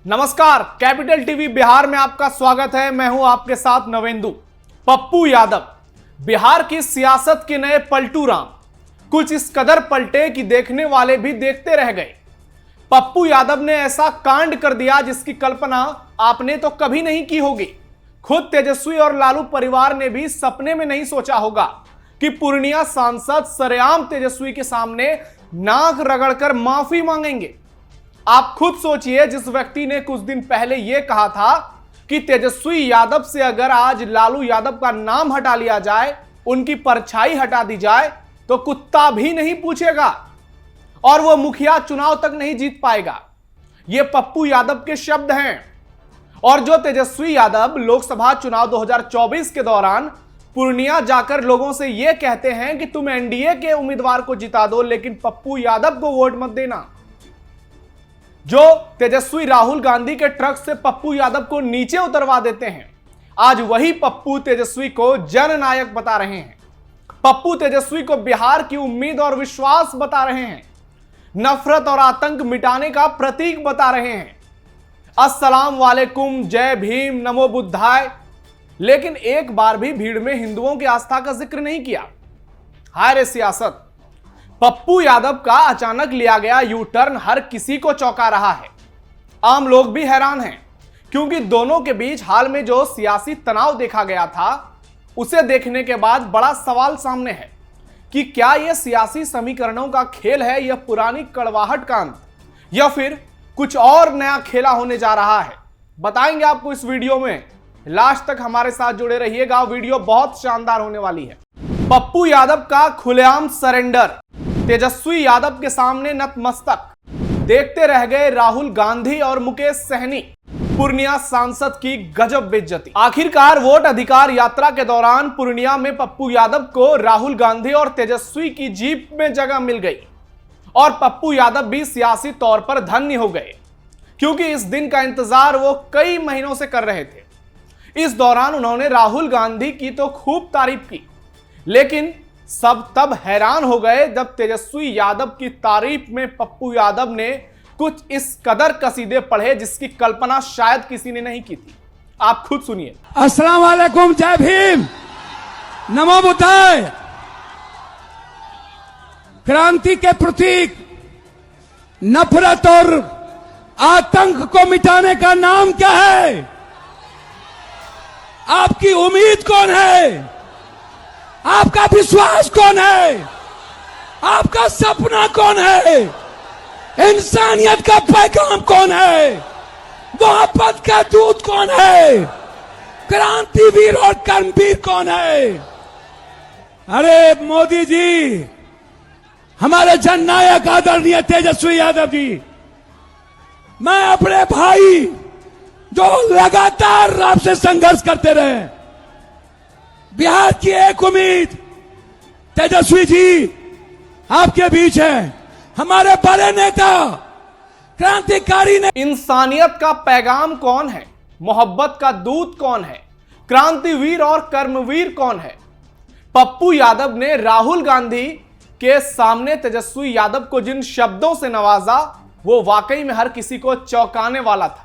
नमस्कार, capital TV Bihar में आपका स्वागत है। मैं हूं आपके साथ नवेंदु। पप्पू यादव बिहार की सियासत के नए पलटू राम कुछ इस कदर पलटे कि देखने वाले भी देखते रह गए। पप्पू यादव ने ऐसा कांड कर दिया जिसकी कल्पना आपने तो कभी नहीं की होगी। खुद तेजस्वी और लालू परिवार ने भी सपने में नहीं सोचा होगा कि पूर्णिया सांसद सरेआम तेजस्वी के सामने नाक रगड़कर माफी मांगेंगे। आप खुद सोचिए, जिस व्यक्ति ने कुछ दिन पहले यह कहा था कि तेजस्वी यादव से अगर आज लालू यादव का नाम हटा लिया जाए, उनकी परछाई हटा दी जाए, तो कुत्ता भी नहीं पूछेगा और वह मुखिया चुनाव तक नहीं जीत पाएगा। ये पप्पू यादव के शब्द हैं। और जो तेजस्वी यादव लोकसभा चुनाव 2024 के दौरान पूर्णिया जाकर लोगों से यह कहते हैं कि तुम एनडीए के उम्मीदवार को जिता दो लेकिन पप्पू यादव को वोट मत देना, जो तेजस्वी राहुल गांधी के ट्रक से पप्पू यादव को नीचे उतरवा देते हैं, आज वही पप्पू तेजस्वी को जननायक बता रहे हैं। पप्पू तेजस्वी को बिहार की उम्मीद और विश्वास बता रहे हैं, नफरत और आतंक मिटाने का प्रतीक बता रहे हैं। अस्सलाम वालेकुम, जय भीम, नमो बुद्धाय। लेकिन एक बार भी भीड़ में हिंदुओं की आस्था का जिक्र नहीं किया। हाय रे सियासत। पप्पू यादव का अचानक लिया गया यू टर्न हर किसी को चौंका रहा है। आम लोग भी हैरान हैं, क्योंकि दोनों के बीच हाल में जो सियासी तनाव देखा गया था, उसे देखने के बाद बड़ा सवाल सामने है कि क्या यह सियासी समीकरणों का खेल है, यह पुरानी कड़वाहट का अंत, या फिर कुछ और नया खेला होने जा रहा है। बताएंगे आपको इस वीडियो में। लास्ट तक हमारे साथ जुड़े रहिएगा, वीडियो बहुत शानदार होने वाली है। पप्पू यादव का खुलेआम सरेंडर, तेजस्वी यादव के सामने नतमस्तक, देखते रह गए राहुल गांधी और मुकेश सहनी। पूर्णिया सांसद की गजब बेइज्जती। आखिरकार वोट अधिकार यात्रा के दौरान पूर्णिया में पप्पू यादव को राहुल गांधी और तेजस्वी की जीप में जगह मिल गई और पप्पू यादव भी सियासी तौर पर धन्य हो गए, क्योंकि इस दिन का इंतजार वो कई महीनों से कर रहे थे। इस दौरान उन्होंने राहुल गांधी की तो खूब तारीफ की, लेकिन सब तब हैरान हो गए जब तेजस्वी यादव की तारीफ में पप्पू यादव ने कुछ इस कदर कसीदे पढ़े जिसकी कल्पना शायद किसी ने नहीं की थी। आप खुद सुनिए। अस्सलाम वालेकुम, जय भीम, नमो बुद्धाय। क्रांति के प्रतीक नफरत और आतंक को मिटाने का नाम क्या है? आपकी उम्मीद कौन है? आपका विश्वास कौन है? आपका सपना कौन है? इंसानियत का पैगाम कौन है? मोहब्बत का दूत कौन है? क्रांतिवीर और कर्मवीर कौन है? अरे मोदी जी, हमारे जननायक आदरणीय तेजस्वी यादव जी, मैं अपने भाई जो लगातार आपसे संघर्ष करते रहे, बिहार की एक उम्मीद तेजस्वी जी आपके बीच है। हमारे बड़े नेता क्रांतिकारी ने इंसानियत का पैगाम कौन है, मोहब्बत का दूत कौन है, क्रांतिवीर और कर्मवीर कौन है? पप्पू यादव ने राहुल गांधी के सामने तेजस्वी यादव को जिन शब्दों से नवाजा, वो वाकई में हर किसी को चौंकाने वाला था।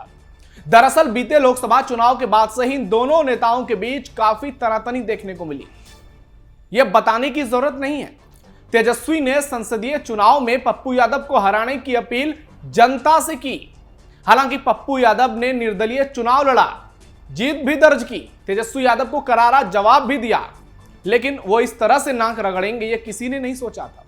दरअसल बीते लोकसभा चुनाव के बाद से ही इन दोनों नेताओं के बीच काफी तनातनी देखने को मिली। यह बताने की जरूरत नहीं है, तेजस्वी ने संसदीय चुनाव में पप्पू यादव को हराने की अपील जनता से की। हालांकि पप्पू यादव ने निर्दलीय चुनाव लड़ा, जीत भी दर्ज की, तेजस्वी यादव को करारा जवाब भी दिया, लेकिन वो इस तरह से नाक रगड़ेंगे ये किसी ने नहीं सोचा था।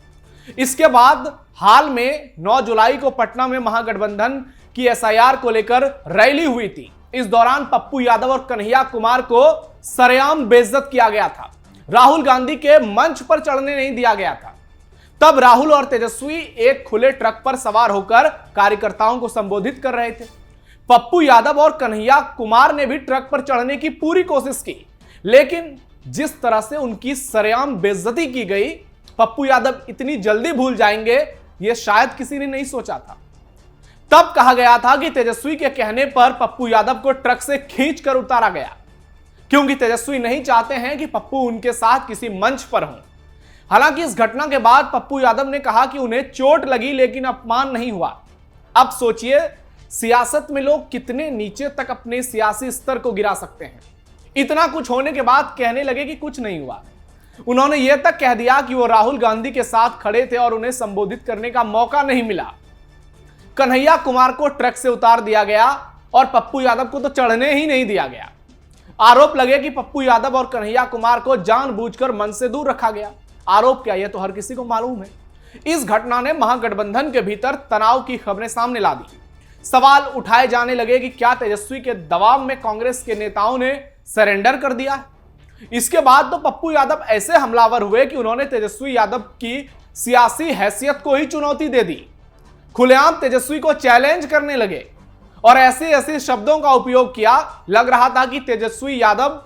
इसके बाद हाल में 9 जुलाई को पटना में महागठबंधन की एसआईआर को लेकर रैली हुई थी। इस दौरान पप्पू यादव और कन्हैया कुमार को सरेआम बेइज्जत किया गया था। राहुल गांधी के मंच पर चढ़ने नहीं दिया गया था। तब राहुल और तेजस्वी एक खुले ट्रक पर सवार होकर कार्यकर्ताओं को संबोधित कर रहे थे। पप्पू यादव और कन्हैया कुमार ने भी ट्रक पर चढ़ने की पूरी कोशिश की, लेकिन जिस तरह से उनकी सरेआम बेइज्जती की गई, पप्पू यादव इतनी जल्दी भूल जाएंगे यह शायद किसी ने नहीं सोचा था। तब कहा गया था कि तेजस्वी के कहने पर पप्पू यादव को ट्रक से खींचकर उतारा गया, क्योंकि तेजस्वी नहीं चाहते हैं कि पप्पू उनके साथ किसी मंच पर हों। हालांकि इस घटना के बाद पप्पू यादव ने कहा कि उन्हें चोट लगी लेकिन अपमान नहीं हुआ। अब सोचिए, सियासत में लोग कितने नीचे तक अपने सियासी स्तर को गिरा सकते हैं। इतना कुछ होने के बाद कहने लगे कि कुछ नहीं हुआ। उन्होंने यह तक कह दिया कि वो राहुल गांधी के साथ खड़े थे और उन्हें संबोधित करने का मौका नहीं मिला। कन्हैया कुमार को ट्रक से उतार दिया गया और पप्पू यादव को तो चढ़ने ही नहीं दिया गया। आरोप लगे कि पप्पू यादव और कन्हैया कुमार को जानबूझकर मंच से दूर रखा गया। आरोप क्या, यह तो हर किसी को मालूम है। इस घटना ने महागठबंधन के भीतर तनाव की खबरें सामने ला दी। सवाल उठाए जाने लगे कि क्या तेजस्वी के दबाव में कांग्रेस के नेताओं ने सरेंडर कर दिया। इसके बाद तो पप्पू यादव ऐसे हमलावर हुए कि उन्होंने तेजस्वी यादव की सियासी हैसियत को ही चुनौती दे दी। खुलेआम तेजस्वी को चैलेंज करने लगे और ऐसे ऐसे शब्दों का उपयोग किया, लग रहा था कि तेजस्वी यादव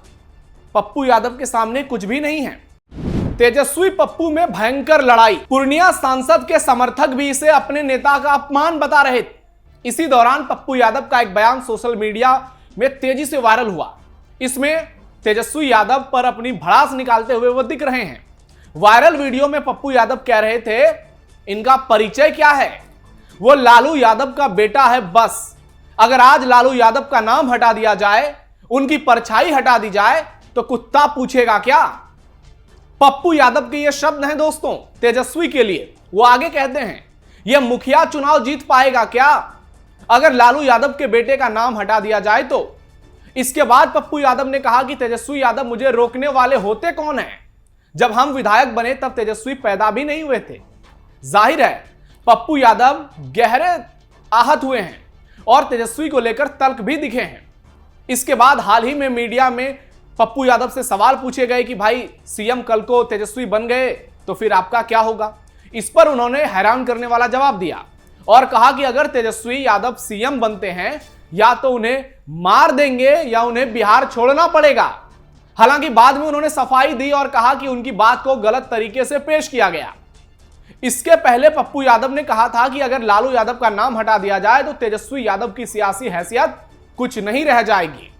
पप्पू यादव के सामने कुछ भी नहीं है। तेजस्वी पप्पू में भयंकर लड़ाई। पूर्णिया सांसद के समर्थक भी इसे अपने नेता का अपमान बता रहे थे। इसी दौरान पप्पू यादव का एक बयान सोशल मीडिया में तेजी से वायरल हुआ। इसमें तेजस्वी यादव पर अपनी भड़ास निकालते हुए वो दिख रहे हैं। वायरल वीडियो में पप्पू यादव कह रहे थे, इनका परिचय क्या है, वो लालू यादव का बेटा है बस। अगर आज लालू यादव का नाम हटा दिया जाए, उनकी परछाई हटा दी जाए, तो कुत्ता पूछेगा क्या। पप्पू यादव के ये शब्द हैं दोस्तों तेजस्वी के लिए। वो आगे कहते हैं, यह मुखिया चुनाव जीत पाएगा क्या अगर लालू यादव के बेटे का नाम हटा दिया जाए तो। इसके बाद पप्पू यादव ने कहा कि तेजस्वी यादव मुझे रोकने वाले होते कौन हैं। जब हम विधायक बने तब तेजस्वी पैदा भी नहीं हुए थे। जाहिर है पप्पू यादव गहरे आहत हुए हैं और तेजस्वी को लेकर तल्ख भी दिखे हैं। इसके बाद हाल ही में मीडिया में पप्पू यादव से सवाल पूछे गए कि भाई सीएम कल को तेजस्वी बन गए तो फिर आपका क्या होगा। इस पर उन्होंने हैरान करने वाला जवाब दिया और कहा कि अगर तेजस्वी यादव सीएम बनते हैं या तो उन्हें मार देंगे या उन्हें बिहार छोड़ना पड़ेगा। हालांकि बाद में उन्होंने सफाई दी और कहा कि उनकी बात को गलत तरीके से पेश किया गया। इसके पहले पप्पू यादव ने कहा था कि अगर लालू यादव का नाम हटा दिया जाए तो तेजस्वी यादव की सियासी हैसियत कुछ नहीं रह जाएगी।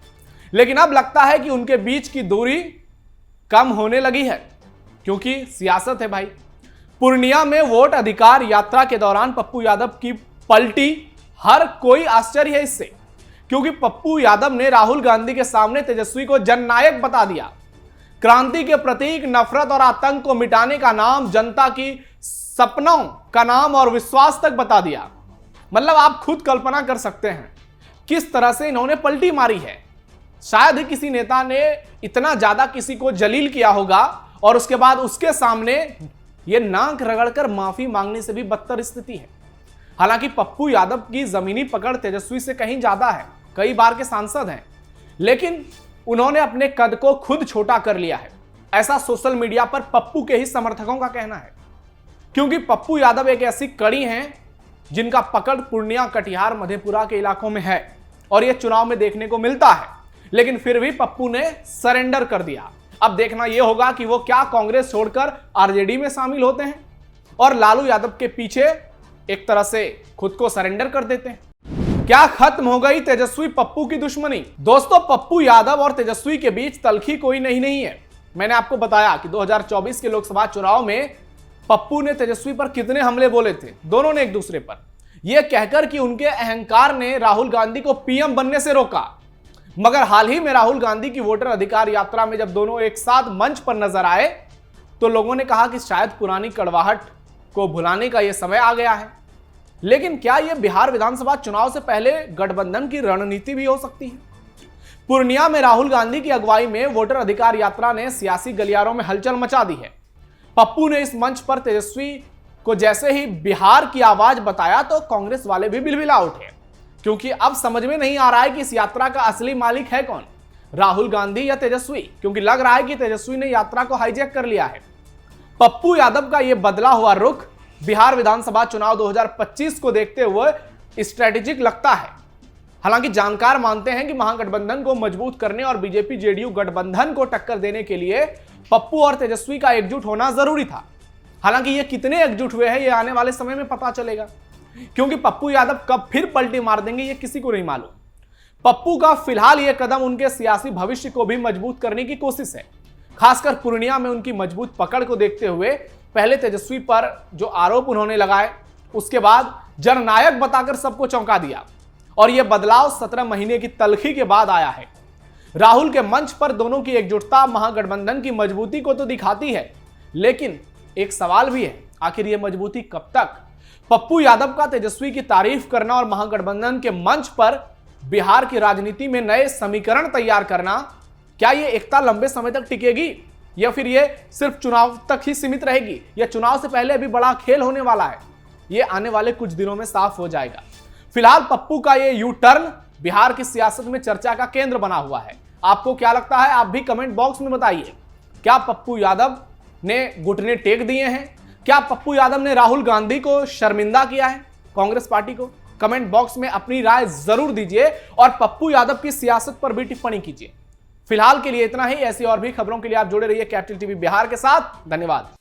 लेकिन अब लगता है कि उनके बीच की दूरी कम होने लगी है, क्योंकि सियासत है भाई। पूर्णिया में वोट अधिकार यात्रा के दौरान पप्पू यादव की पलटी, हर कोई आश्चर्य है इससे, क्योंकि पप्पू यादव ने राहुल गांधी के सामने तेजस्वी को जननायक बता दिया। क्रांति के प्रतीक, नफरत और आतंक को मिटाने का नाम, जनता की सपनों का नाम और विश्वास तक बता दिया। मतलब आप खुद कल्पना कर सकते हैं किस तरह से इन्होंने पलटी मारी है। शायद ही किसी नेता ने इतना ज्यादा किसी को जलील किया होगा और उसके बाद उसके सामने ये नाक रगड़कर माफी मांगने से भी बदतर स्थिति है। हालांकि पप्पू यादव की जमीनी पकड़ तेजस्वी से कहीं ज्यादा है, कई बार के सांसद हैं, लेकिन उन्होंने अपने कद को खुद छोटा कर लिया है। ऐसा सोशल मीडिया पर पप्पू के ही समर्थकों का कहना है, क्योंकि पप्पू यादव एक ऐसी कड़ी हैं जिनका पकड़ पूर्णिया, कटिहार, मधेपुरा के इलाकों में है और यह चुनाव में देखने को मिलता है। लेकिन फिर भी पप्पू ने सरेंडर कर दिया। अब देखना यह होगा कि वो क्या कांग्रेस छोड़कर आरजेडी में शामिल होते हैं और लालू यादव के पीछे एक तरह से खुद को सरेंडर कर देते हैं। क्या खत्म हो गई तेजस्वी पप्पू की दुश्मनी? दोस्तों, पप्पू यादव और तेजस्वी के बीच तल्खी कोई नहीं है। मैंने आपको बताया कि 2024 के लोकसभा चुनाव में पप्पू ने तेजस्वी पर कितने हमले बोले थे, दोनों ने एक दूसरे पर, यह कहकर कि उनके अहंकार ने राहुल गांधी को पीएम बनने से रोका। मगर हाल ही में राहुल गांधी की वोटर अधिकार यात्रा में जब दोनों एक साथ मंच पर नजर आए तो लोगों ने कहा कि शायद पुरानी कड़वाहट को भुलाने का यह समय आ गया है। लेकिन क्या यह बिहार विधानसभा चुनाव से पहले गठबंधन की रणनीति भी हो सकती है? पूर्णिया में राहुल गांधी की अगुवाई में वोटर अधिकार यात्रा ने सियासी गलियारों में हलचल मचा दी है। पप्पू ने इस मंच पर तेजस्वी को जैसे ही बिहार की आवाज बताया तो कांग्रेस वाले भी बिलबिला उठे, क्योंकि अब समझ में नहीं आ रहा है कि इस यात्रा का असली मालिक है कौन, राहुल गांधी या तेजस्वी, क्योंकि लग रहा है कि तेजस्वी ने यात्रा को हाईजैक कर लिया है। पप्पू यादव का यह बदला हुआ रुख बिहार विधानसभा चुनाव 2025 को देखते हुए स्ट्रेटेजिक लगता है। हालांकि जानकार मानते हैं कि महागठबंधन को मजबूत करने और बीजेपी जेडीयू गठबंधन को टक्कर देने के लिए पप्पू और तेजस्वी का एकजुट होना जरूरी था। हालांकि ये कितने एकजुट हुए हैं ये आने वाले समय में पता चलेगा, क्योंकि पप्पू यादव कब फिर पलटी मार देंगे ये किसी को नहीं मालूम। पप्पू का फिलहाल यह कदम उनके सियासी भविष्य को भी मजबूत करने की कोशिश है, खासकर पूर्णिया में उनकी मजबूत पकड़ को देखते हुए। पहले तेजस्वी पर जो आरोप उन्होंने लगाए, उसके बाद जननायक बताकर सबको चौंका दिया और यह बदलाव 17 महीने की तलखी के बाद आया है। राहुल के मंच पर दोनों की एकजुटता महागठबंधन की मजबूती को तो दिखाती है, लेकिन एक सवाल भी है, आखिर यह मजबूती कब तक? पप्पू यादव का तेजस्वी की तारीफ करना और महागठबंधन के मंच पर बिहार की राजनीति में नए समीकरण तैयार करना, क्या यह एकता लंबे समय तक टिकेगी या फिर यह सिर्फ चुनाव तक ही सीमित रहेगी? या चुनाव से पहले अभी बड़ा खेल होने वाला है? यह आने वाले कुछ दिनों में साफ हो जाएगा। फिलहाल पप्पू का यह यू टर्न बिहार की सियासत में चर्चा का केंद्र बना हुआ है। आपको क्या लगता है? आप भी कमेंट बॉक्स में बताइए। क्या पप्पू यादव ने घुटने टेक दिए हैं? क्या पप्पू यादव ने राहुल गांधी को शर्मिंदा किया है, कांग्रेस पार्टी को? कमेंट बॉक्स में अपनी राय जरूर दीजिए और पप्पू यादव की सियासत पर भी टिप्पणी कीजिए। फिलहाल के लिए इतना ही। ऐसी और भी खबरों के लिए आप जुड़े रहिए कैपिटल टीवी बिहार के साथ। धन्यवाद।